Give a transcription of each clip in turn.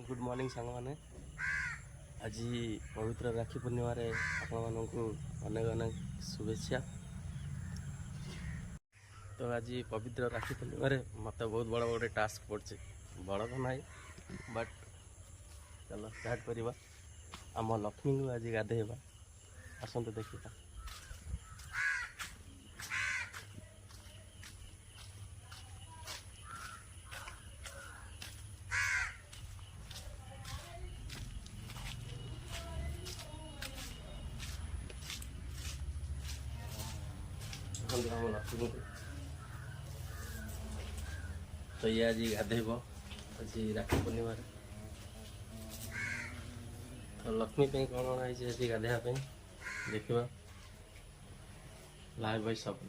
Good morning सांग मैंने आज पवित्र राखी पूर्णिम आपण अनेक अनेक शुभेच्छा। तो आज पवित्र राखी पूर्णिम मत बहुत बड़ा गोटे टास्क पड़े बड़ तो ना बट चलो स्टार्ट करवा। आम लक्ष्मी को आज गाधेवा आसतु देखा। आम लक्ष्मी को तो ये आज गाधेब आज राखी पूर्णिम तो लक्ष्मी कौन कौन आज गाधेवाई देखा लाइव भाई सब।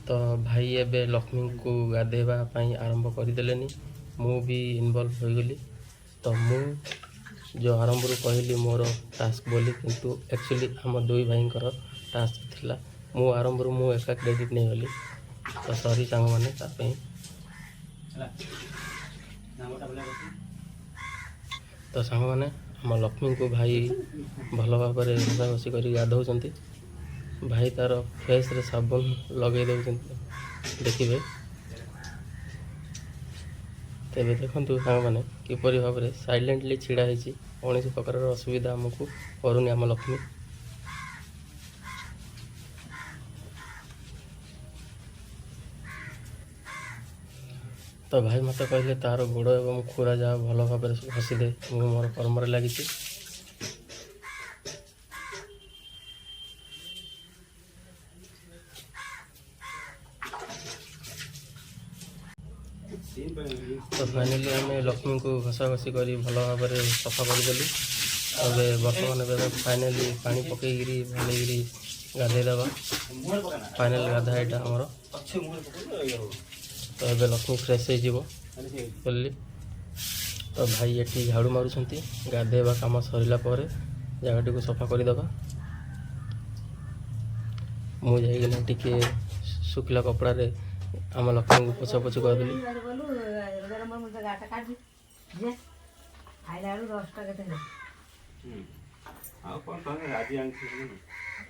तो भाई एबे लक्ष्मी को गाधेवाई आरंभ करदे मु भी इनवल्व हो गली। तो मु जो आरंभ कहली मोर टास्क बोली किंतु एक्चुअली आम दुई भाई टास्क थिला मु आरंभ मु एका क्रेडिट नहीं गली। तो सॉरी सांग मैंने तो सांग मैंने आम लक्ष्मी को भाई भल भाव घसा घसी कर गाधौं भाई तार फेस रे साबुन लगे दौरान देखिए। तेरे देखु सांग मैंने किपरि भाव में साइलेंटली छिड़ा है कौन प्रकार असुविधा आमको करूनी आम लक्ष्मी। तो भाई मत कहले तार गोड़ एवं खुरा जा भल भाव घसी दे मु मोर कर्म लगी। तो फाइनाली आम लक्ष्मी को घसा घसी कर भल भाव में सफा करदेलु। अब बर्तमान फाइनाली पानी पकईकरी भलैकरी गाधेदेवा फाइनाल गाधा यहाँ आमर। तो ये लक्ष्मी फ्रेश हो तो भाई ये झाड़ू मारुंट गाधेवा कम सरला जगह को सफा करदे। मुझे टिके शुखला कपड़ा रे आम लक्ष्मी को पोछा पोछ करदेली।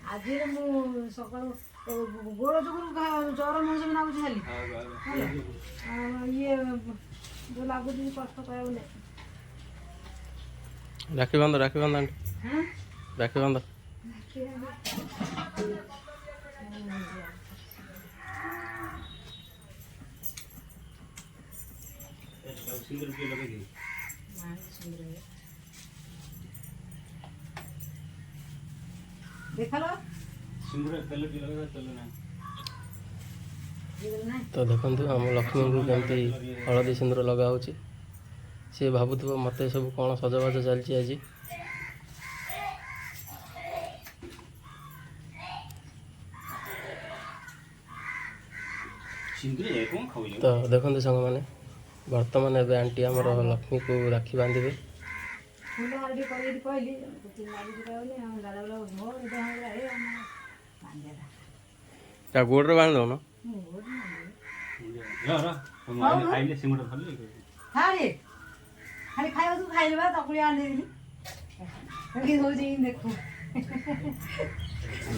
आज सका गोड़ जो ज्वर मौस नागुच खाली ये जो लगुच कष्ट कह राखी बांध राखी बांध राखी बांध। तो देखो आम लक्ष्मी को कमी हलदी सिंदूर लगा सी भावुथ मत सब कौन सजबाज चलती आज। तो देखो सांग मैंने बर्तमान एवं आंटी आमर लक्ष्मी को राखी बांधे। गोड़ बांध दो ना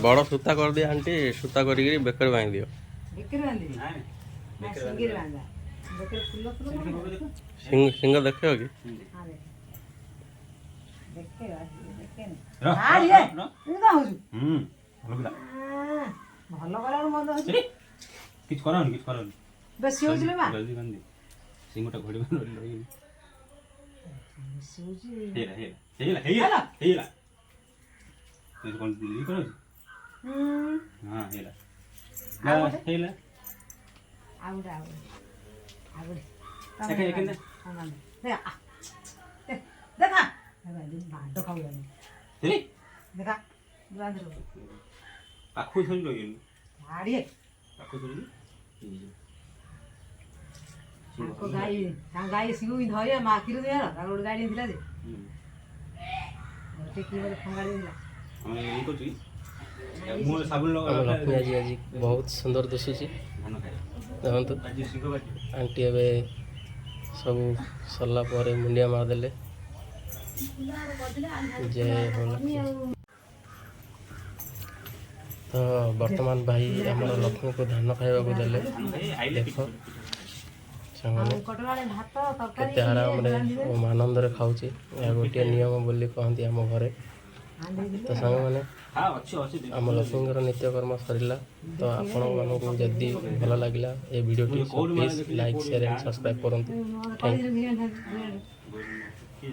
बड़ सूता कर दिया आंटी सूता कर बेकर बांध दियो। सिंग देखे कि भल कला बंद हो किछ करन किछ करन बेसी हो जले बा जल्दी बंद सिंगटा घोड़ी बंद रही बेसी हो जी हेला हेला हेला तू कोन ली करो हां हेला ना हेला आउडा एक एक ने देखा देखा भात खाऊ देखा बांध रो पाखु थोड़ी लगे आड़िए पाखु थोड़ी को गाई सिंह भी धरिया माखी रो यार तार गोड़ गाड़ी दिला दे ते की बोले फंगाड़ी दिला हम ये को छी मु साबुन लगा लक्ष्मी आज आज बहुत सुंदर दिशुची। धान खाए देखो आज सिंह बाजी आंटी एवं ସବୁ ସରିଲା ପରେ ମୁଣ୍ଡିଆ ମାରିଦେଲେ ଜୟ ହୋ ଲକ୍ଷ୍ମୀ। ତ ବର୍ତ୍ତମାନ ଭାଇ ଆମର ଲକ୍ଷ୍ମୀକୁ ଧାନ ଖାଇବାକୁ ଦେଲେ। ଦେଖ ସାଙ୍ଗମାନେ କେତେ ଆରାମରେ ଓ ଆନନ୍ଦରେ ଖାଉଛି। ଏହା ଗୋଟିଏ ନିୟମ ବୋଲି କହନ୍ତି ଆମ ଘରେ। ତ ସାଙ୍ଗମାନେ ଆମ ଲକ୍ଷ୍ମୀଙ୍କର ନିତ୍ୟକର୍ମ ସରିଲା। ତ ଆପଣମାନଙ୍କୁ ଯଦି ଭଲ ଲାଗିଲା ଏ ଭିଡ଼ିଓଟି please like share and subscribe କରନ୍ତୁ। Thank you.